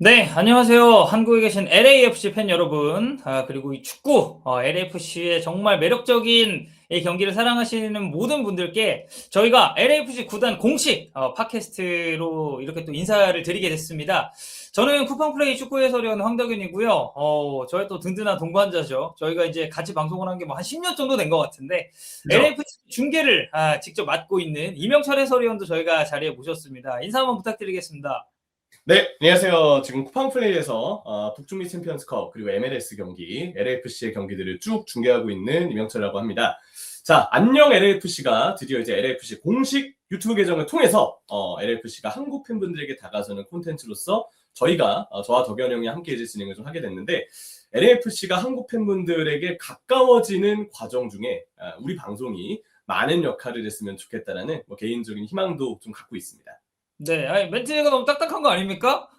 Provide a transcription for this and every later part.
네, 안녕하세요. 한국에 계신 LAFC 팬 여러분, 그리고 이 축구, LAFC의 정말 매력적인 이 경기를 사랑하시는 모든 분들께 저희가 LAFC 구단 공식 팟캐스트로 이렇게 또 인사를 드리게 됐습니다. 저는 쿠팡플레이 축구 해설위원 황덕윤이고요. 저의 또 든든한 동반자죠. 저희가 이제 같이 방송을 한 게 뭐 한 10년 정도 된 것 같은데, 그죠? LAFC 중계를 직접 맡고 있는 이명철 해설위원도 저희가 자리에 모셨습니다. 인사 한번 부탁드리겠습니다. 네, 안녕하세요. 지금 쿠팡플레이에서 북중미 챔피언스컵 그리고 MLS 경기, LAFC의 경기들을 쭉 중계하고 있는 이명철이라고 합니다. 자, 안녕 LAFC가 드디어 이제 LAFC 공식 유튜브 계정을 통해서 LAFC가 한국 팬분들에게 다가서는 콘텐츠로서 저희가 저와 덕현 형이 함께 이제 진행을 좀 하게 됐는데, LAFC가 한국 팬분들에게 가까워지는 과정 중에 우리 방송이 많은 역할을 했으면 좋겠다라는 개인적인 희망도 좀 갖고 있습니다. 네, 아니, 멘트가 너무 딱딱한 거 아닙니까?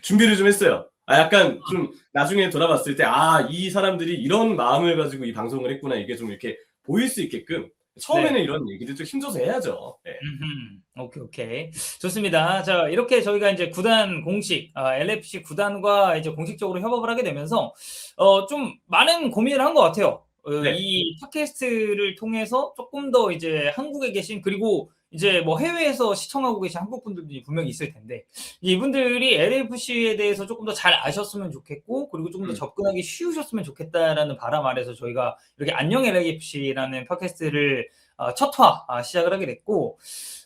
준비를 좀 했어요. 약간 좀 나중에 돌아봤을 때, 이 사람들이 이런 마음을 가지고 이 방송을 했구나. 이게 좀 이렇게 보일 수 있게끔 처음에는 네. 이런 얘기를 좀 힘줘서 해야죠. 네. 오케이. 좋습니다. 자, 이렇게 저희가 이제 구단 공식, LFC 구단과 이제 공식적으로 협업을 하게 되면서, 좀 많은 고민을 한 것 같아요. 네. 이 팟캐스트를 통해서 조금 더 이제 한국에 계신, 그리고 이제 뭐 해외에서 시청하고 계신 한국 분들도 분명히 있을 텐데, 이분들이 LFC에 대해서 조금 더 잘 아셨으면 좋겠고, 그리고 조금 더 접근하기 쉬우셨으면 좋겠다라는 바람 아래서 저희가 이렇게 안녕 LFC라는 팟캐스트를 첫화 시작을 하게 됐고,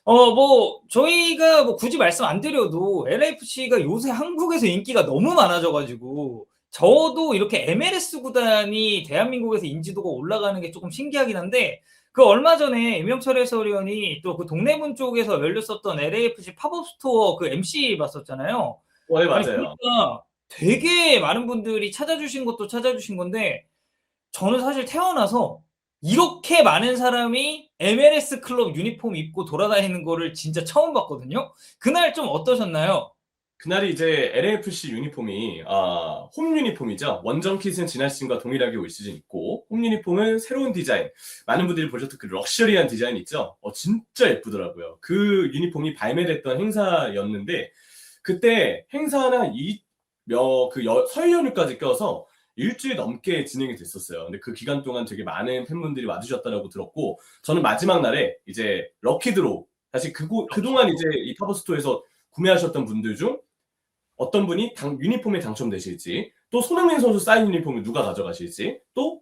뭐 저희가 뭐 굳이 말씀 안 드려도 LAFC가 요새 한국에서 인기가 너무 많아져 가지고 저도 이렇게 MLS 구단이 대한민국에서 인지도가 올라가는 게 조금 신기하긴 한데, 그 얼마 전에 이명철 해설위원이 또 그 동대문 쪽에서 열렸었던 LAFC 팝업 스토어 그 MC 봤었잖아요. 네, 아니 맞아요. 보니까 되게 많은 분들이 찾아주신 것도 찾아주신 건데, 저는 사실 태어나서 이렇게 많은 사람이 MLS 클럽 유니폼 입고 돌아다니는 거를 진짜 처음 봤거든요. 그날 좀 어떠셨나요? 그날이 이제 LAFC 유니폼이 홈 유니폼이죠. 원정 킷은 지난 시즌과 동일하게 올 시즌 있고, 홈 유니폼은 새로운 디자인, 많은 분들이 보셨던 그 럭셔리한 디자인 있죠. 진짜 예쁘더라고요. 그 유니폼이 발매됐던 행사였는데, 그때 행사나 설 연휴까지 껴서 일주일 넘게 진행이 됐었어요. 근데 그 기간 동안 되게 많은 팬분들이 와주셨다라고 들었고, 저는 마지막 날에 이제 럭키드로우, 사실 그동안 이제 이 팝업스토어에서 구매하셨던 분들 중 어떤 분이 유니폼에 당첨되실지, 또 손흥민 선수 사인 유니폼을 누가 가져가실지, 또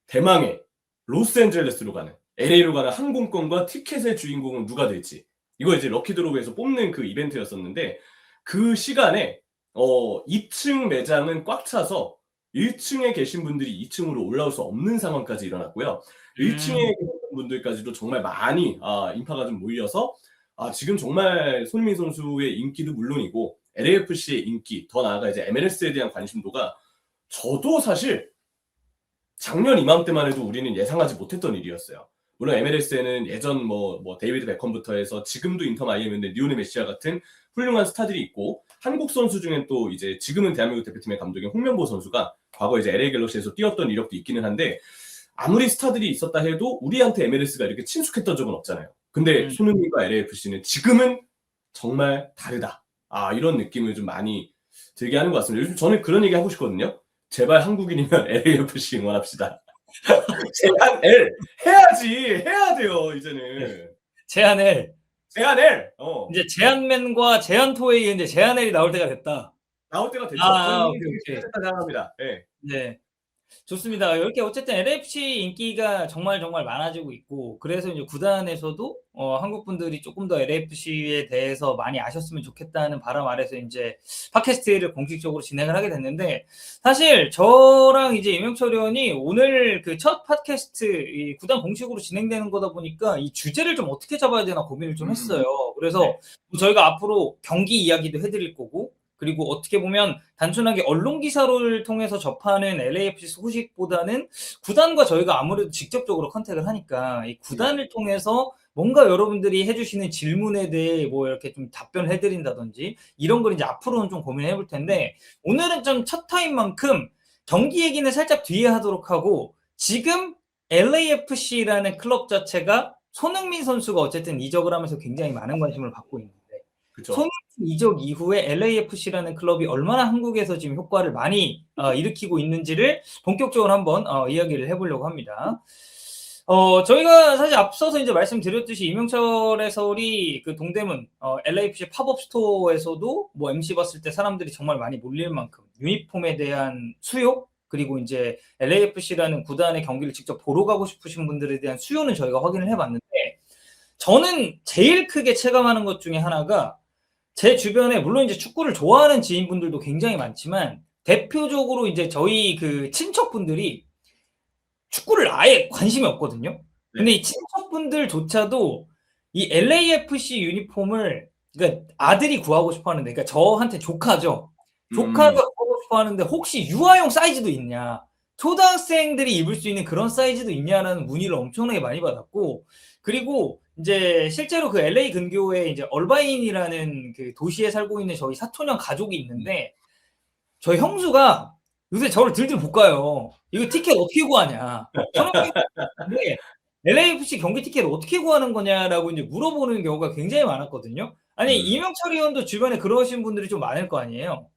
대망의 로스앤젤레스로 가는, LA로 가는 항공권과 티켓의 주인공은 누가 될지, 이거 이제 럭키드로우에서 뽑는 그 이벤트였었는데, 그 시간에 2층 매장은 꽉 차서 1층에 계신 분들이 2층으로 올라올 수 없는 상황까지 일어났고요. 1층에 계신 분들까지도 정말 많이 인파가 좀 몰려서 지금 정말 손흥민 선수의 인기도 물론이고 LAFC의 인기, 더 나아가 이제 MLS에 대한 관심도가, 저도 사실 작년 이맘때만 해도 우리는 예상하지 못했던 일이었어요. 물론 MLS에는 예전 뭐 데이비드 베컴부터 해서 지금도 인터 마이애미인데 리오넬 메시아 같은 훌륭한 스타들이 있고, 한국 선수 중엔 또 이제 지금은 대한민국 대표팀의 감독인 홍명보 선수가 과거 이제 LA 갤럭시에서 뛰었던 이력도 있기는 한데, 아무리 스타들이 있었다 해도 우리한테 MLS가 이렇게 친숙했던 적은 없잖아요. 근데 손흥민과 LAFC는 지금은 정말 다르다. 이런 느낌을 좀 많이 들게 하는 것 같습니다. 요즘 저는 그런 얘기 하고 싶거든요. 제발 한국인이면 LAFC 응원합시다. 제한 L 해야 돼요 이제는. 제한 L. 제한 L. 이제 제한맨과 제한토웨이 이제 제한 L이 나올 때가 됐다. 나올 때가 됐죠. 저는 이게 오케이. 됐다 생각합니다. 네. 네. 좋습니다. 이렇게 어쨌든 LFC 인기가 정말 많아지고 있고, 그래서 이제 구단에서도 한국 분들이 조금 더 LFC에 대해서 많이 아셨으면 좋겠다는 바람 아래서 이제 팟캐스트를 공식적으로 진행을 하게 됐는데, 사실 저랑 이제 이명철 의원이 오늘 그 첫 팟캐스트 이 구단 공식으로 진행되는 거다 보니까 이 주제를 좀 어떻게 잡아야 되나 고민을 좀 했어요. 그래서 네. 저희가 앞으로 경기 이야기도 해드릴 거고, 그리고 어떻게 보면 단순하게 언론 기사를 통해서 접하는 LAFC 소식보다는 구단과 저희가 아무래도 직접적으로 컨택을 하니까 이 구단을 통해서 뭔가 여러분들이 해주시는 질문에 대해 뭐 이렇게 좀 답변을 해드린다든지 이런 걸 이제 앞으로는 좀 고민해 볼 텐데, 오늘은 좀 첫 타임 만큼 경기 얘기는 살짝 뒤에 하도록 하고, 지금 LAFC라는 클럽 자체가 손흥민 선수가 어쨌든 이적을 하면서 굉장히 많은 관심을 받고 있는데, 그쵸. 손흥민 이적 이후에 LAFC라는 클럽이 얼마나 한국에서 지금 효과를 많이 일으키고 있는지를 본격적으로 한번 이야기를 해보려고 합니다. 저희가 사실 앞서서 이제 말씀드렸듯이 이명철 해설이 그 동대문 LAFC 팝업 스토어에서도 뭐 MC 봤을 때 사람들이 정말 많이 몰릴 만큼 유니폼에 대한 수요, 그리고 이제 LAFC라는 구단의 경기를 직접 보러 가고 싶으신 분들에 대한 수요는 저희가 확인을 해봤는데, 저는 제일 크게 체감하는 것 중에 하나가, 제 주변에 물론 이제 축구를 좋아하는 지인분들도 굉장히 많지만 대표적으로 이제 저희 그 친척분들이 축구를 아예 관심이 없거든요. 근데 이 친척분들조차도 이 LAFC 유니폼을, 그러니까 아들이 구하고 싶어 하는데, 그러니까 저한테 조카죠. 조카가 구하고 싶어 하는데 혹시 유아용 사이즈도 있냐, 초등학생들이 입을 수 있는 그런 사이즈도 있냐라는 문의를 엄청나게 많이 받았고, 그리고 이제 실제로 그 LA 근교에 이제 얼바인이라는 그 도시에 살고 있는 저희 사촌형 가족이 있는데, 저희 형수가 요새 저를 들들 볶아요. 이거 티켓 어떻게 구하냐. 근데 LAFC 경기 티켓을 어떻게 구하는 거냐라고 이제 물어보는 경우가 굉장히 많았거든요. 아니, 이명철 의원도 주변에 그러신 분들이 좀 많을 거 아니에요.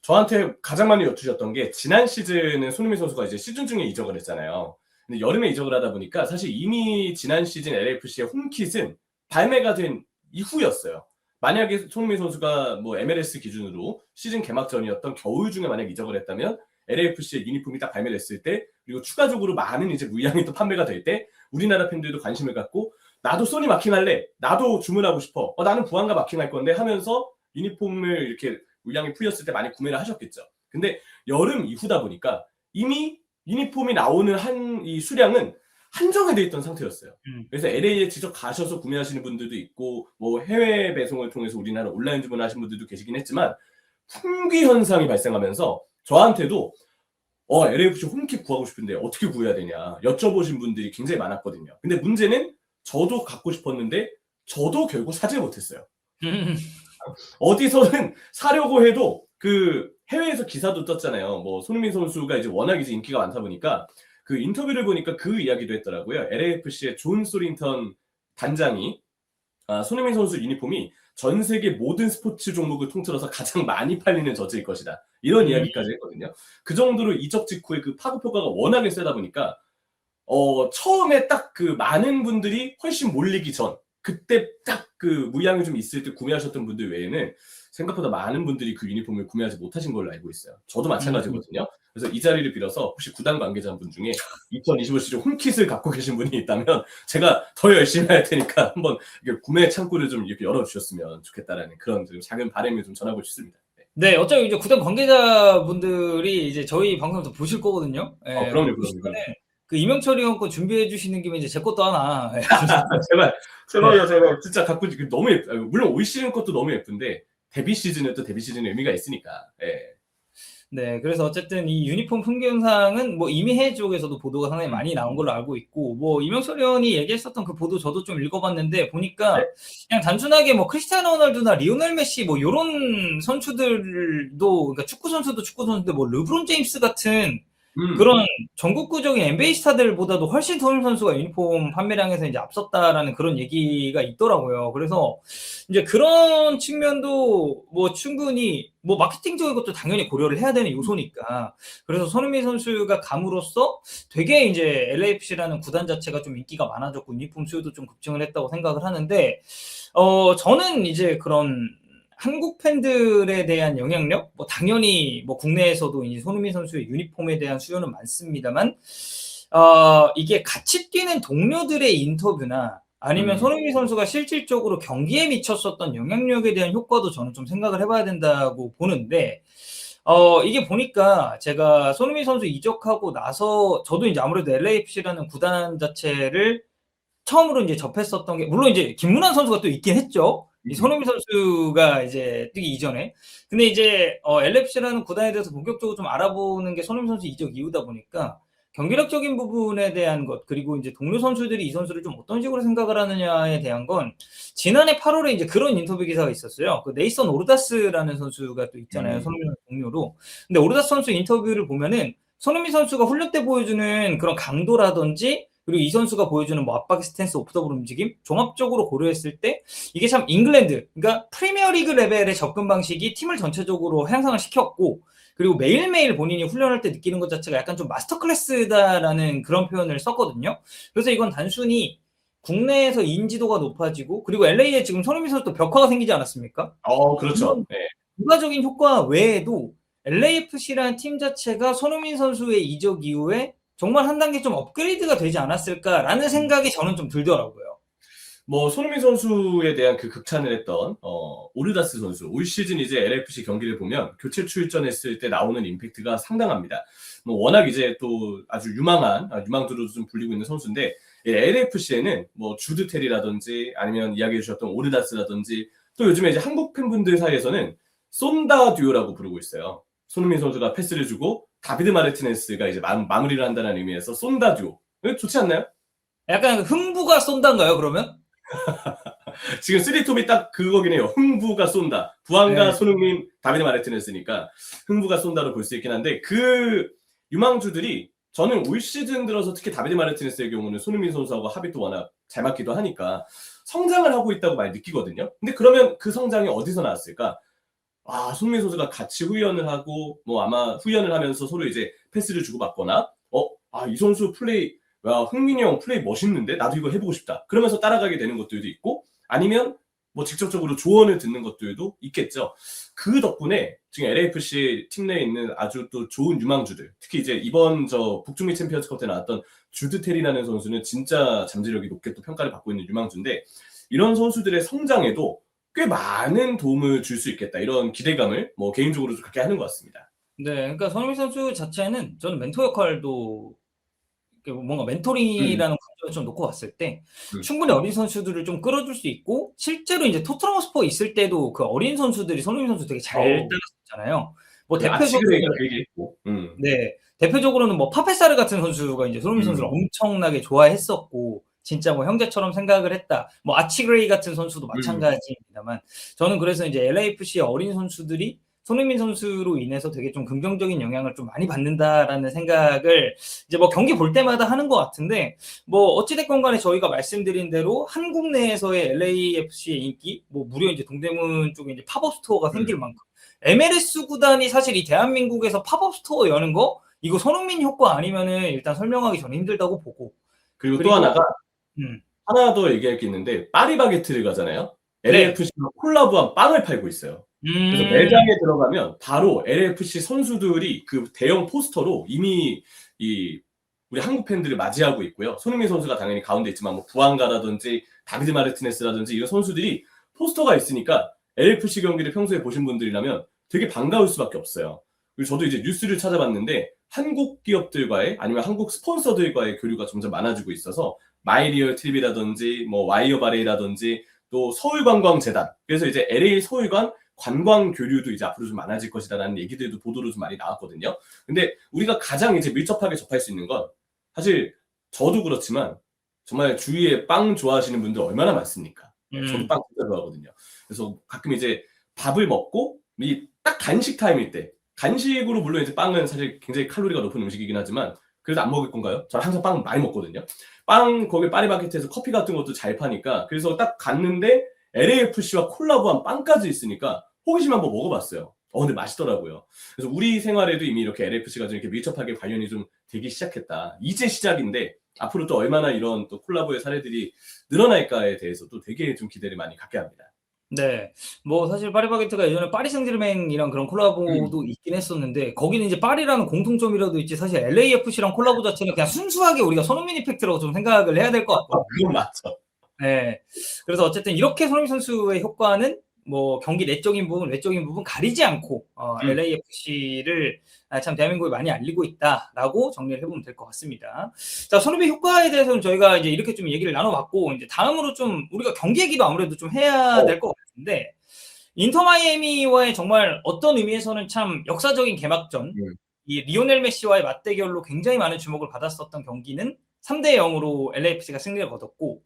저한테 가장 많이 여쭈셨던 게, 지난 시즌은 손흥민 선수가 이제 시즌 중에 이적을 했잖아요. 근데 여름에 이적을 하다 보니까 사실 이미 지난 시즌 LAFC의 홈킷은 발매가 된 이후였어요. 만약에 손흥민 선수가 뭐 MLS 기준으로 시즌 개막 전이었던 겨울 중에 만약 이적을 했다면 LAFC의 유니폼이 딱 발매됐을 때, 그리고 추가적으로 많은 이제 물량이 또 판매가 될 때, 우리나라 팬들도 관심을 갖고 나도 소니 마킹할래, 나도 주문하고 싶어, 나는 부안가 마킹할 건데 하면서 유니폼을 이렇게 물량이 풀렸을 때 많이 구매를 하셨겠죠. 근데 여름 이후다 보니까 이미 유니폼이 나오는 이 수량은 한정돼 있던 상태였어요. 그래서 LA에 직접 가셔서 구매하시는 분들도 있고, 뭐 해외 배송을 통해서 우리나라 온라인 주문하시는 분들도 계시긴 했지만, 품귀 현상이 발생하면서 저한테도 LAFC 홈킷 구하고 싶은데 어떻게 구해야 되냐 여쭤보신 분들이 굉장히 많았거든요. 근데 문제는 저도 갖고 싶었는데 저도 결국 사지 못했어요. 어디서는 사려고 해도, 그 해외에서 기사도 떴잖아요. 뭐 손흥민 선수가 이제 워낙 이제 인기가 많다 보니까 그 인터뷰를 보니까 그 이야기도 했더라고요. LAFC의 존 소린턴 단장이 손흥민 선수 유니폼이 전 세계 모든 스포츠 종목을 통틀어서 가장 많이 팔리는 저지일 것이다, 이런 이야기까지 했거든요. 그 정도로 이적 직후에 그 파급 효과가 워낙에 세다 보니까 처음에 딱 그 많은 분들이 훨씬 몰리기 전, 그때 딱 그 물량이 좀 있을 때 구매하셨던 분들 외에는 생각보다 많은 분들이 그 유니폼을 구매하지 못하신 걸로 알고 있어요. 저도 마찬가지거든요. 그래서 이 자리를 빌어서 혹시 구단 관계자분 중에 2025 시즌 홈킷을 갖고 계신 분이 있다면 제가 더 열심히 할 테니까 한번 구매 창구를 좀 이렇게 열어주셨으면 좋겠다라는 그런 좀 작은 바람을 좀 전하고 싶습니다. 네, 어차피 이제 구단 관계자분들이 이제 저희 방송도 보실 거거든요. 네, 그럼요. 그 이명철 의원 거 준비해 주시는 김에 이제 제 것도 하나. 제발 진짜 갖고 너무 물론 올 시즌 것도 너무 예쁜데 데뷔 시즌은 또 데뷔 시즌의 의미가 있으니까. 네, 그래서 어쨌든 이 유니폼 품귀 현상은 뭐 이미 해외 쪽에서도 보도가 상당히 많이 나온 걸로 알고 있고, 뭐 이명철 의원이 얘기했었던 그 보도 저도 좀 읽어봤는데 보니까 그냥 단순하게 뭐 크리스티아노 호날두나 리오넬 메시 뭐 요런 선수들도, 그러니까 축구 선수도 축구 선수인데 뭐 르브론 제임스 같은 그런 전국구적인 NBA 스타들보다도 훨씬 손흥민 선수가 유니폼 판매량에서 이제 앞섰다라는 그런 얘기가 있더라고요. 그래서 이제 그런 측면도 뭐 충분히 뭐 마케팅적인 것도 당연히 고려를 해야 되는 요소니까, 그래서 손흥민 선수가 감으로써 되게 이제 LAFC라는 구단 자체가 좀 인기가 많아졌고 유니폼 수요도 좀 급증을 했다고 생각을 하는데, 저는 이제 그런 한국 팬들에 대한 영향력, 뭐 당연히 뭐 국내에서도 이제 손흥민 선수의 유니폼에 대한 수요는 많습니다만, 이게 같이 뛰는 동료들의 인터뷰나 아니면 손흥민 선수가 실질적으로 경기에 미쳤었던 영향력에 대한 효과도 저는 좀 생각을 해봐야 된다고 보는데, 이게 보니까 제가 손흥민 선수 이적하고 나서 저도 이제 아무래도 LAFC라는 구단 자체를 처음으로 이제 접했었던 게, 물론 이제 김문환 선수가 또 있긴 했죠. 이 손흥민 선수가 이제 뛰기 이전에. 근데 이제 LAFC라는 구단에 대해서 본격적으로 좀 알아보는 게 손흥민 선수 이적 이후다 보니까 경기력적인 부분에 대한 것, 그리고 이제 동료 선수들이 이 선수를 좀 어떤 식으로 생각을 하느냐에 대한 건, 지난해 8월에 이제 그런 인터뷰 기사가 있었어요. 그 네이선 오르다스라는 선수가 또 있잖아요. 손흥민 선수 동료로. 근데 오르다스 선수 인터뷰를 보면은 손흥민 선수가 훈련 때 보여주는 그런 강도라든지, 그리고 이 선수가 보여주는 뭐 압박의 스탠스, 오프더볼 움직임 종합적으로 고려했을 때 이게 참 잉글랜드, 그러니까 프리미어리그 레벨의 접근 방식이 팀을 전체적으로 향상을 시켰고, 그리고 매일매일 본인이 훈련할 때 느끼는 것 자체가 약간 좀 마스터 클래스다라는 그런 표현을 썼거든요. 그래서 이건 단순히 국내에서 인지도가 높아지고, 그리고 LA에 지금 손흥민 선수도 벽화가 생기지 않았습니까? 그렇죠. 네. 부가적인 효과 외에도 LAFC라는 팀 자체가 손흥민 선수의 이적 이후에 정말 한 단계 좀 업그레이드가 되지 않았을까라는 생각이 저는 좀 들더라고요. 뭐 손흥민 선수에 대한 그 극찬을 했던 오르다스 선수, 올 시즌 이제 LAFC 경기를 보면 교체 출전했을 때 나오는 임팩트가 상당합니다. 뭐 워낙 이제 또 아주 유망주로 좀 불리고 있는 선수인데, LAFC에는 뭐 주드 테리라든지 아니면 이야기해 주셨던 오르다스라든지, 또 요즘에 이제 한국 팬분들 사이에서는 쏜다 듀오라고 부르고 있어요. 손흥민 선수가 패스를 주고 다비드 마르티네스가 이제 마무리를 한다는 의미에서 쏜다 듀오. 좋지 않나요? 약간 흥부가 쏜다인가요, 그러면? 지금 쓰리톱이 딱 그거긴 해요. 흥부가 쏜다. 부안과 네. 손흥민, 다비드 마르티네스니까 흥부가 쏜다로 볼 수 있긴 한데, 그 유망주들이 저는 올 시즌 들어서 특히 다비드 마르티네스의 경우는 손흥민 선수하고 합이 또 워낙 잘 맞기도 하니까 성장을 하고 있다고 많이 느끼거든요. 근데 그러면 그 성장이 어디서 나왔을까? 손흥민 선수가 같이 후연을 하고, 뭐 아마 후연을 하면서 서로 이제 패스를 주고받거나, 이 선수 플레이, 야, 흥민이 형 플레이 멋있는데? 나도 이거 해보고 싶다. 그러면서 따라가게 되는 것들도 있고, 아니면 뭐 직접적으로 조언을 듣는 것들도 있겠죠. 그 덕분에 지금 LAFC 팀 내에 있는 아주 또 좋은 유망주들, 특히 이제 이번 북중미 챔피언스컵 때 나왔던 주드 테리라는 선수는 진짜 잠재력이 높게 또 평가를 받고 있는 유망주인데, 이런 선수들의 성장에도 꽤 많은 도움을 줄 수 있겠다, 이런 기대감을 뭐 개인적으로 좀 갖게 하는 것 같습니다. 네, 그러니까 손흥민 선수 자체는 저는 멘토 역할도 뭔가 멘토링이라는 관점을 좀 놓고 봤을 때 충분히 어린 선수들을 좀 끌어줄 수 있고, 실제로 이제 토트넘 스포 있을 때도 그 어린 선수들이 손흥민 선수 되게 잘 따랐었잖아요. 뭐 그래, 대표적으로 아치그레이가 그 얘기했고. 네, 대표적으로는 뭐 파페사르 같은 선수가 이제 손흥민 선수를 엄청나게 좋아했었고 진짜 뭐 형제처럼 생각을 했다. 뭐 아치그레이 같은 선수도 마찬가지입니다만, 저는 그래서 이제 LAFC의 어린 선수들이 손흥민 선수로 인해서 되게 좀 긍정적인 영향을 좀 많이 받는다라는 생각을 이제 뭐 경기 볼 때마다 하는 것 같은데, 뭐 어찌됐건 간에 저희가 말씀드린 대로 한국 내에서의 LAFC의 인기, 뭐 무려 이제 동대문 쪽에 이제 팝업 스토어가 생길 만큼 MLS 구단이 사실 이 대한민국에서 팝업 스토어 여는 거, 이거 손흥민 효과 아니면은 일단 설명하기 저는 힘들다고 보고. 그리고 또 하나가 음. 하나 더 얘기할 게 있는데, 파리바게트를 가잖아요. 네. LAFC가 콜라보한 빵을 팔고 있어요. 그래서 매장에 들어가면 바로 LAFC 선수들이 그 대형 포스터로 이미 우리 한국 팬들을 맞이하고 있고요. 손흥민 선수가 당연히 가운데 있지만 뭐 부안가라든지 다비드 마르티네스라든지 이런 선수들이 포스터가 있으니까 LAFC 경기를 평소에 보신 분들이라면 되게 반가울 수밖에 없어요. 그리고 저도 이제 뉴스를 찾아봤는데 한국 기업들과의, 아니면 한국 스폰서들과의 교류가 점점 많아지고 있어서 마이리얼 TV라든지 뭐 와이어 바레이라든지 또 서울관광재단, 그래서 이제 LA 서울관 관광 교류도 이제 앞으로 좀 많아질 것이다라는 얘기들도 보도로 좀 많이 나왔거든요. 근데 우리가 가장 이제 밀접하게 접할 수 있는 건, 사실 저도 그렇지만 정말 주위에 빵 좋아하시는 분들 얼마나 많습니까? 저도 빵 진짜 좋아하거든요. 그래서 가끔 이제 밥을 먹고 딱 간식 타임일 때, 간식으로 물론 이제 빵은 사실 굉장히 칼로리가 높은 음식이긴 하지만 그래도 안 먹을 건가요? 저는 항상 빵 많이 먹거든요. 거기 파리바게트에서 커피 같은 것도 잘 파니까, 그래서 딱 갔는데 LAFC와 콜라보한 빵까지 있으니까 호기심 한번 먹어봤어요. 근데 맛있더라고요. 그래서 우리 생활에도 이미 이렇게 LAFC가 좀 이렇게 밀접하게 관련이 좀 되기 시작했다. 이제 시작인데 앞으로 또 얼마나 이런 또 콜라보의 사례들이 늘어날까에 대해서 또 되게 좀 기대를 많이 갖게 합니다. 네. 뭐 사실 파리바게트가 예전에 파리 생제르맹이랑 그런 콜라보도 있긴 했었는데, 거기는 이제 파리라는 공통점이라도 있지, 사실 LAFC랑 콜라보 자체는 그냥 순수하게 우리가 손흥민 이펙트라고 좀 생각을 해야 될 것 같거든요. 그건 맞죠. 네. 그래서 어쨌든 이렇게 손흥민 선수의 효과는 뭐 경기 내적인 부분, 외적인 부분 가리지 않고 LAFC를 참 대한민국에 많이 알리고 있다라고 정리를 해보면 될 것 같습니다. 자, 손흥민 효과에 대해서는 저희가 이제 이렇게 좀 얘기를 나눠봤고, 이제 다음으로 좀 우리가 경기 얘기도 아무래도 좀 해야 될 것 같은데, 인터 마이애미와의 정말 어떤 의미에서는 참 역사적인 개막전, 이 리오넬 메시와의 맞대결로 굉장히 많은 주목을 받았었던 경기는 3대 0으로 LAFC가 승리를 거뒀고,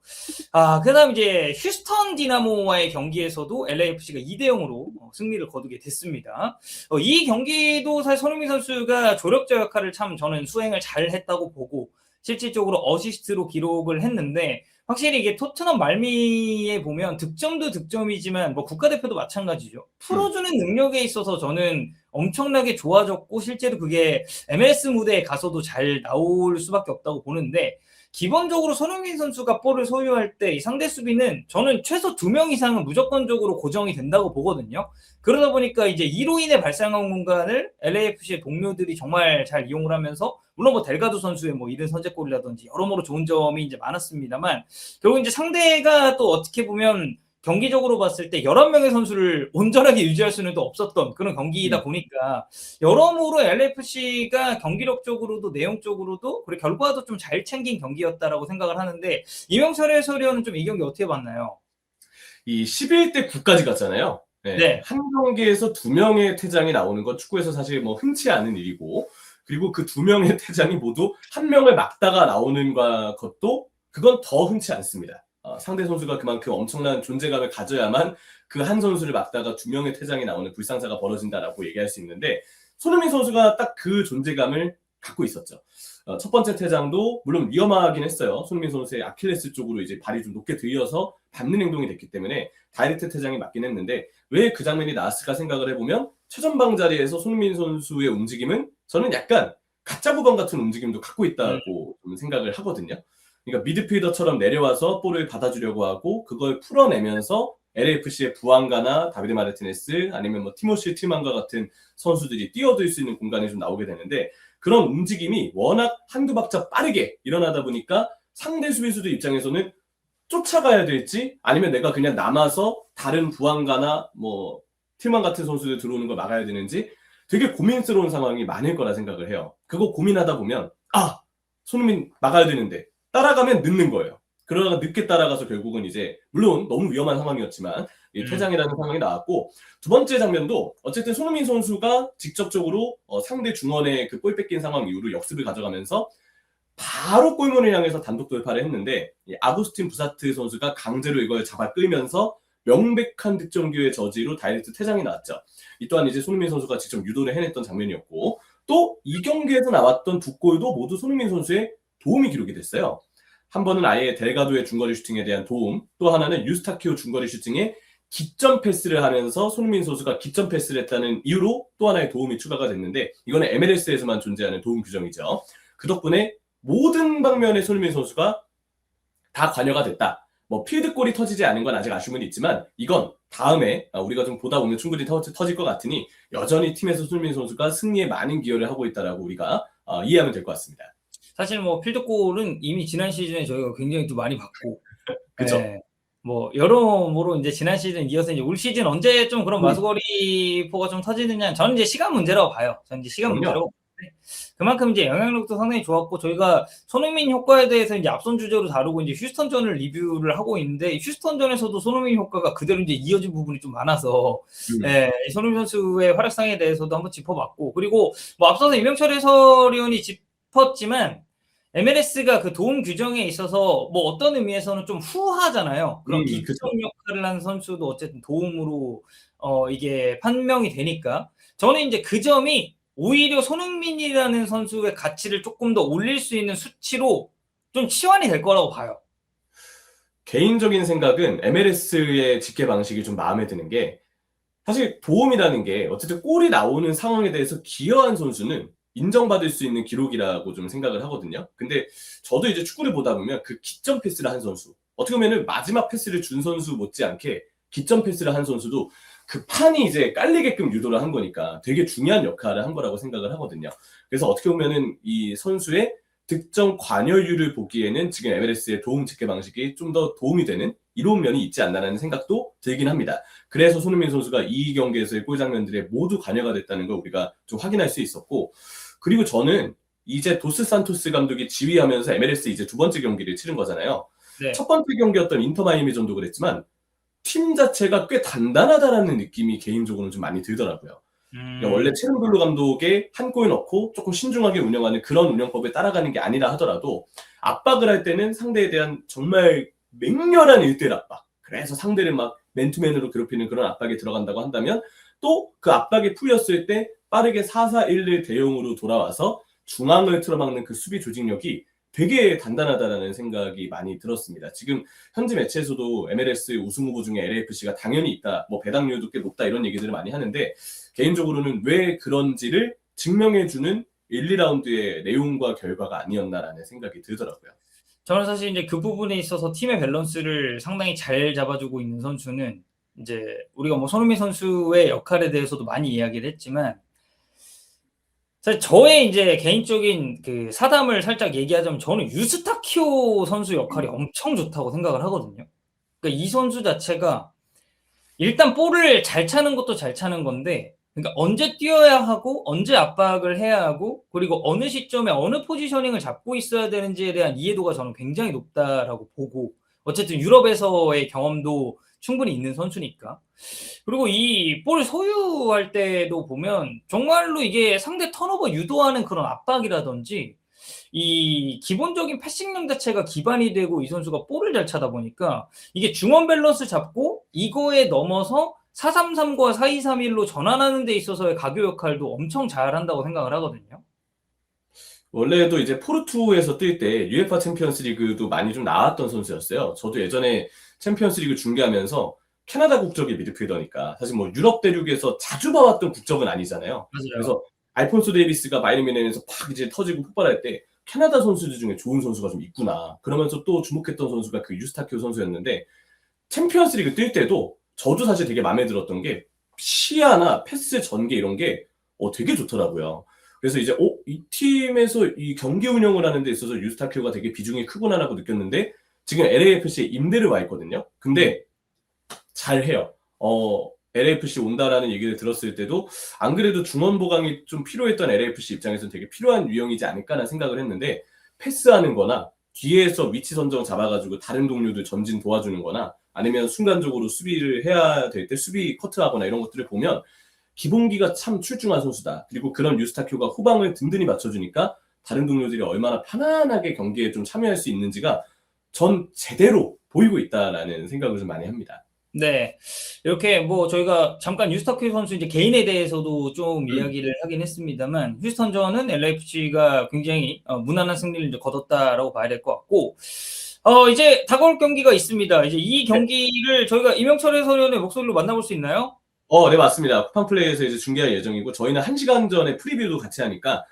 그다음 이제 휴스턴 디나모와의 경기에서도 LAFC가 2대 0으로 승리를 거두게 됐습니다. 이 경기도 사실 손흥민 선수가 조력자 역할을 참 저는 수행을 잘 했다고 보고, 실질적으로 어시스트로 기록을 했는데 확실히 이게 토트넘 말미에 보면 득점도 득점이지만 뭐 국가대표도 마찬가지죠. 풀어주는 능력에 있어서 저는 엄청나게 좋아졌고 실제로 그게 MLS 무대에 가서도 잘 나올 수밖에 없다고 보는데 기본적으로 손흥민 선수가 볼을 소유할 때 이 상대 수비는 저는 최소 2명 이상은 무조건적으로 고정이 된다고 보거든요. 그러다 보니까 이제 이로 인해 발생한 공간을 LAFC의 동료들이 정말 잘 이용을 하면서 물론 뭐 델가도 선수의 뭐 이른 선제골이라든지 여러모로 좋은 점이 이제 많았습니다만 결국 이제 상대가 또 어떻게 보면 경기적으로 봤을 때 11명의 선수를 온전하게 유지할 수는 또 없었던 그런 경기이다 보니까 여러모로 LAFC가 경기력적으로도 내용적으로도 그리고 결과도 좀 잘 챙긴 경기였다라고 생각을 하는데 이명철 해설위원은 좀 이 경기 어떻게 봤나요? 이 11대 9까지 갔잖아요. 네. 네. 한 경기에서 2명의 퇴장이 나오는 건 축구에서 사실 뭐 흔치 않은 일이고 그리고 그 2명의 퇴장이 모두 한 명을 막다가 나오는 것도 그건 더 흔치 않습니다. 상대 선수가 그만큼 엄청난 존재감을 가져야만 그 한 선수를 막다가 2명의 퇴장이 나오는 불상사가 벌어진다라고 얘기할 수 있는데 손흥민 선수가 딱 그 존재감을 갖고 있었죠. 첫 번째 퇴장도 물론 위험하긴 했어요. 손흥민 선수의 아킬레스 쪽으로 이제 발이 좀 높게 들려서 밟는 행동이 됐기 때문에 다이렉트 퇴장이 맞긴 했는데 왜 그 장면이 나왔을까 생각을 해보면 최전방 자리에서 손흥민 선수의 움직임은 저는 약간 가짜 구방 같은 움직임도 갖고 있다고 좀 생각을 하거든요. 그러니까 미드필더처럼 내려와서 볼을 받아주려고 하고 그걸 풀어내면서 LAFC의 부안가나 다비드 마르티네스 아니면 뭐 티모시 틸만과 같은 선수들이 뛰어들 수 있는 공간에 좀 나오게 되는데 그런 움직임이 워낙 한두 박자 빠르게 일어나다 보니까 상대 수비수들 입장에서는 쫓아가야 될지 아니면 내가 그냥 남아서 다른 부안가나 뭐 틸만 같은 선수들 들어오는 걸 막아야 되는지 되게 고민스러운 상황이 많을 거라 생각을 해요. 그거 고민하다 보면 손흥민 막아야 되는데 따라가면 늦는 거예요. 그러다가 늦게 따라가서 결국은 이제 물론 너무 위험한 상황이었지만 퇴장이라는 상황이 나왔고 두 번째 장면도 어쨌든 손흥민 선수가 직접적으로 상대 중원의 그 볼 뺏긴 상황 이후로 역습을 가져가면서 바로 골문을 향해서 단독 돌파를 했는데 아구스틴 부사트 선수가 강제로 이걸 잡아 끌면서 명백한 득점 기회의 저지로 다이렉트 퇴장이 나왔죠. 이 또한 이제 손흥민 선수가 직접 유도를 해냈던 장면이었고 또 이 경기에서 나왔던 두 골도 모두 손흥민 선수의 도움이 기록이 됐어요. 한 번은 아예 델가도의 중거리 슈팅에 대한 도움, 또 하나는 유스타키오 중거리 슈팅에 기점 패스를 하면서 손흥민 선수가 기점 패스를 했다는 이유로 또 하나의 도움이 추가가 됐는데 이거는 MLS에서만 존재하는 도움 규정이죠. 그 덕분에 모든 방면에 손흥민 선수가 다 관여가 됐다. 뭐 필드골이 터지지 않은 건 아직 아쉬움은 있지만 이건 다음에 우리가 좀 보다 보면 충분히 터질 것 같으니 여전히 팀에서 손흥민 선수가 승리에 많은 기여를 하고 있다라고 우리가 이해하면 될 것 같습니다. 사실 뭐 필드골은 이미 지난 시즌에 저희가 굉장히 또 많이 봤고, 그렇죠. 네, 뭐 여러모로 이제 지난 시즌 이어서 이제 올 시즌 언제 좀 그런 마수거리포가 좀 터지느냐, 저는 이제 시간 문제라고 봐요. 저는 이제 시간 문제라고 보는데 그만큼 이제 영향력도 상당히 좋았고 저희가 손흥민 효과에 대해서 이제 앞선 주제로 다루고 이제 휴스턴전을 리뷰를 하고 있는데 휴스턴전에서도 손흥민 효과가 그대로 이제 이어진 부분이 좀 많아서 네, 손흥민 선수의 활약상에 대해서도 한번 짚어봤고 그리고 뭐 앞서서 이명철 해설위원이 짚었지만 MLS가 그 도움 규정에 있어서 뭐 어떤 의미에서는 좀 후하잖아요. 그런 기점 역할을 하는 선수도 어쨌든 도움으로 이게 판명이 되니까 저는 이제 그 점이 오히려 손흥민이라는 선수의 가치를 조금 더 올릴 수 있는 수치로 좀 치환이 될 거라고 봐요. 개인적인 생각은 MLS의 집계 방식이 좀 마음에 드는 게 사실 도움이라는 게 어쨌든 골이 나오는 상황에 대해서 기여한 선수는 인정받을 수 있는 기록이라고 좀 생각을 하거든요. 근데 저도 이제 축구를 보다 보면 그 기점 패스를 한 선수, 어떻게 보면은 마지막 패스를 준 선수 못지않게 기점 패스를 한 선수도 그 판이 이제 깔리게끔 유도를 한 거니까 되게 중요한 역할을 한 거라고 생각을 하거든요. 그래서 어떻게 보면은 이 선수의 득점 관여율을 보기에는 지금 MLS의 도움 집계 방식이 좀 더 도움이 되는 이로운 면이 있지 않나라는 생각도 들긴 합니다. 그래서 손흥민 선수가 이 경기에서의 골 장면들에 모두 관여가 됐다는 걸 우리가 좀 확인할 수 있었고 그리고 저는 이제 도스 산토스 감독이 지휘하면서 MLS 이제 두 번째 경기를 치른 거잖아요. 네. 첫 번째 경기였던 인터 마이애미전도 그랬지만 팀 자체가 꽤 단단하다라는 느낌이 개인적으로는 좀 많이 들더라고요. 그러니까 원래 체른블루 감독의 한 골 넣고 조금 신중하게 운영하는 그런 운영법을 따라가는 게 아니라 하더라도 압박을 할 때는 상대에 대한 정말 맹렬한 1대1 압박. 그래서 상대를 막 맨투맨으로 괴롭히는 그런 압박에 들어간다고 한다면 또 그 압박이 풀렸을 때 빠르게 4-4-1-1 대용으로 돌아와서 중앙을 틀어막는 그 수비 조직력이 되게 단단하다라는 생각이 많이 들었습니다. 지금 현지 매체에서도 MLS 우승 후보 중에 LAFC가 당연히 있다, 뭐 배당률도 꽤 높다 이런 얘기들을 많이 하는데 개인적으로는 왜 그런지를 증명해주는 1, 2라운드의 내용과 결과가 아니었나라는 생각이 들더라고요. 저는 사실 이제 그 부분에 있어서 팀의 밸런스를 상당히 잘 잡아주고 있는 선수는 이제 우리가 뭐 손흥민 선수의 역할에 대해서도 많이 이야기를 했지만 사실 저의 이제 개인적인 그 사담을 살짝 얘기하자면 저는 유스타키오 선수 역할이 엄청 좋다고 생각을 하거든요. 그러니까 이 선수 자체가 일단 볼을 잘 차는 것도 잘 차는 건데 그러니까 언제 뛰어야 하고 언제 압박을 해야 하고 그리고 어느 시점에 어느 포지셔닝을 잡고 있어야 되는지에 대한 이해도가 저는 굉장히 높다라고 보고 어쨌든 유럽에서의 경험도 충분히 있는 선수니까. 그리고 이 볼 소유할 때도 보면 정말로 이게 상대 턴오버 유도하는 그런 압박이라든지 이 기본적인 패싱력 자체가 기반이 되고 이 선수가 볼을 잘 차다 보니까 이게 중원 밸런스 잡고 이거에 넘어서 4-3-3과 4-2-3-1로 전환하는 데 있어서의 가교 역할도 엄청 잘한다고 생각을 하거든요. 원래도 이제 포르투에서 뛸 때 UEFA 챔피언스 리그도 많이 좀 나왔던 선수였어요. 저도 예전에 챔피언스 리그 중계하면서 캐나다 국적의 미드필더니까 사실 뭐 유럽 대륙에서 자주 봐왔던 국적은 아니잖아요. 맞아요. 그래서 알폰소 데이비스가 바이에른 뮌헨에서 팍 이제 터지고 폭발할 때 캐나다 선수들 중에 좋은 선수가 좀 있구나. 그러면서 또 주목했던 선수가 그 유스타키오 선수였는데 챔피언스 리그 뛸 때도 저도 사실 되게 마음에 들었던 게 시야나 패스 전개 이런 게 되게 좋더라고요. 그래서 이제 이 팀에서 이 경기 운영을 하는 데 있어서 유스타키오가 되게 비중이 크구나라고 느꼈는데 지금 LAFC에 임대를 와 있거든요. 근데 잘해요. LAFC 온다라는 얘기를 들었을 때도 안 그래도 중원 보강이 좀 필요했던 LAFC 입장에서는 되게 필요한 유형이지 않을까라는 생각을 했는데 패스하는 거나 뒤에서 위치 선정 잡아가지고 다른 동료들 전진 도와주는 거나 아니면 순간적으로 수비를 해야 될 때 수비 커트하거나 이런 것들을 보면 기본기가 참 출중한 선수다. 그리고 그런 유스타키오가 후방을 든든히 맞춰주니까 다른 동료들이 얼마나 편안하게 경기에 좀 참여할 수 있는지가 전 제대로 보이고 있다라는 생각을 좀 많이 합니다. 네. 이렇게 뭐 저희가 잠깐 유스타키오 선수 이제 개인에 대해서도 좀 이야기를 하긴 했습니다만 휴스턴전은 LAFC가 굉장히 무난한 승리를 이제 거뒀다라고 봐야 될 것 같고 이제 다가올 경기가 있습니다. 이제 이 경기를 저희가 이명철 해설위원의 목소리로 만나볼 수 있나요? 네, 맞습니다. 쿠팡플레이에서 이제 중계할 예정이고, 저희는 1시간 전에 프리뷰도 같이 하니까,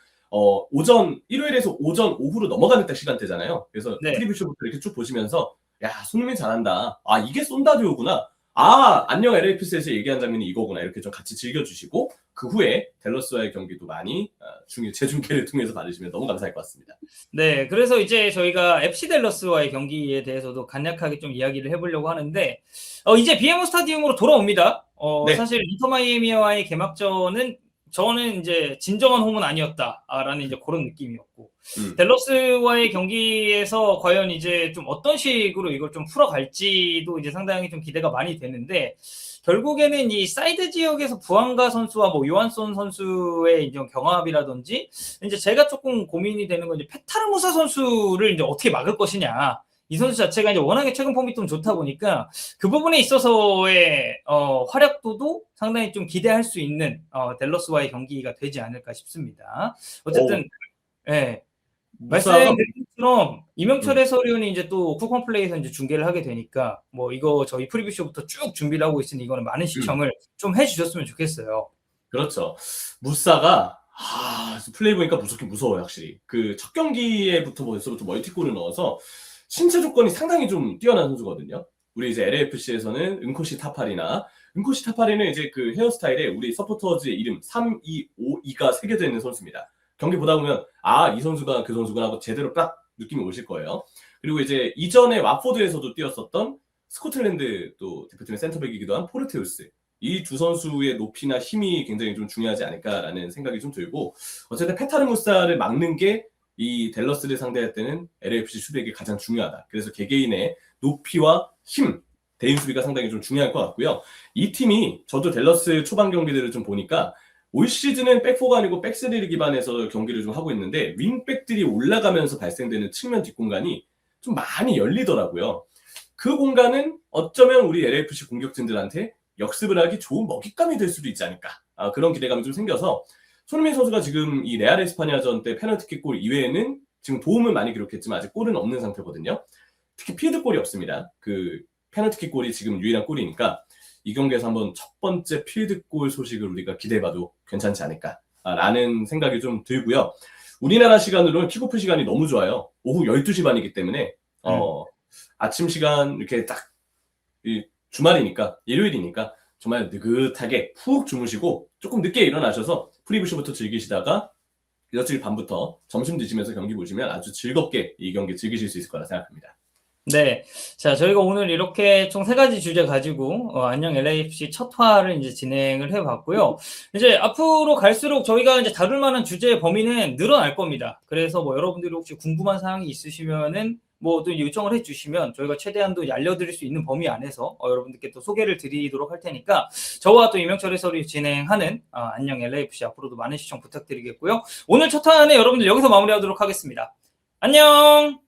일요일에서 오전, 오후로 넘어가는 딱 시간대잖아요. 그래서 네. 프리뷰쇼부터 이렇게 쭉 보시면서, 야, 손흥민 잘한다. 아, 이게 쏜다듀오구나. 아, 안녕 LAFC에서 얘기한 장면이 이거구나. 이렇게 좀 같이 즐겨주시고, 그 후에 댈러스와의 경기도 많이 재중계를 통해서 받으시면 너무 감사할 것 같습니다. 네, 그래서 이제 저희가 FC 댈러스와의 경기에 대해서도 간략하게 좀 이야기를 해보려고 하는데 이제 BMO 스타디움으로 돌아옵니다. 네. 사실 인터 마이애미와의 개막전은 저는 이제 진정한 홈은 아니었다라는 이제 그런 느낌이었고 댈러스와의 경기에서 과연 이제 좀 어떤 식으로 이걸 좀 풀어갈지도 이제 상당히 좀 기대가 많이 되는데 결국에는 이 사이드 지역에서 부안가 선수와 뭐 요한손 선수의 이제 경합이라든지 이제 제가 조금 고민이 되는 건 이제 페타르무사 선수를 이제 어떻게 막을 것이냐. 이 선수 자체가 이제 워낙에 최근 폼이 좀 좋다 보니까 그 부분에 있어서의 활약도도 상당히 좀 기대할 수 있는 댈러스와의 경기가 되지 않을까 싶습니다. 어쨌든 예. 말씀드린 것처럼 이명철 해설위원이 이제 또 쿠팡플레이에서 이제 중계를 하게 되니까 뭐 이거 저희 프리뷰쇼부터 쭉 준비를 하고 있으니 이거는 많은 시청을 좀 해주셨으면 좋겠어요. 그렇죠. 무사가 플레이 보니까 무섭긴 무서워요, 확실히. 그 첫 경기에부터 벌써부터 멀티골을 넣어서 신체 조건이 상당히 좀 뛰어난 선수거든요. 우리 이제 LAFC에서는 은코시 타파리나 은코시 타파리는 이제 그 헤어스타일에 우리 서포터즈의 이름 3252가 새겨져 있는 선수입니다. 경기 보다 보면 이 선수가 그 선수구나 하고 제대로 딱 느낌이 오실 거예요. 그리고 이제 이전에 와포드에서도 뛰었었던 스코틀랜드 또 대표팀의 센터백이기도 한 포르테우스. 이 두 선수의 높이나 힘이 굉장히 좀 중요하지 않을까라는 생각이 좀 들고 어쨌든 페타르무사를 막는 게 이 댈러스를 상대할 때는 LAFC 수비에게 가장 중요하다. 그래서 개개인의 높이와 힘, 대인 수비가 상당히 좀 중요할 것 같고요. 이 팀이 저도 댈러스 초반 경기들을 좀 보니까 올 시즌은 백포가 아니고 백스리를 기반해서 경기를 좀 하고 있는데 윙백들이 올라가면서 발생되는 측면 뒷공간이 좀 많이 열리더라고요. 그 공간은 어쩌면 우리 LAFC 공격진들한테 역습을 하기 좋은 먹잇감이 될 수도 있지 않을까. 그런 기대감이 좀 생겨서 손흥민 선수가 지금 이 레알 에스파냐전 때 페널티킥 골 이외에는 지금 도움은 많이 기록했지만 아직 골은 없는 상태거든요. 특히 필드골이 없습니다. 그 페널티킥 골이 지금 유일한 골이니까 이 경기에서 한번 첫 번째 필드골 소식을 우리가 기대해봐도 괜찮지 않을까라는 생각이 좀 들고요. 우리나라 시간으로는 킥오프 시간이 너무 좋아요. 오후 12시 반이기 때문에 아침 시간 이렇게 딱 주말이니까 일요일이니까 정말 느긋하게 푹 주무시고 조금 늦게 일어나셔서 프리뷰쇼부터 즐기시다가 6시 반부터 점심 드시면서 경기 보시면 아주 즐겁게 이 경기 즐기실 수 있을 거라 생각합니다. 네. 자, 저희가 오늘 이렇게 총 3가지 주제 가지고, 안녕 LAFC 첫 화를 이제 진행을 해봤고요. 이제 앞으로 갈수록 저희가 이제 다룰 만한 주제의 범위는 늘어날 겁니다. 그래서 뭐 여러분들이 혹시 궁금한 사항이 있으시면은 뭐 또 요청을 해주시면 저희가 최대한도 알려드릴 수 있는 범위 안에서 여러분들께 또 소개를 드리도록 할 테니까 저와 또 이명철 해설이 진행하는 안녕 LAFC 앞으로도 많은 시청 부탁드리겠고요. 오늘 첫 화는 여러분들 여기서 마무리하도록 하겠습니다. 안녕!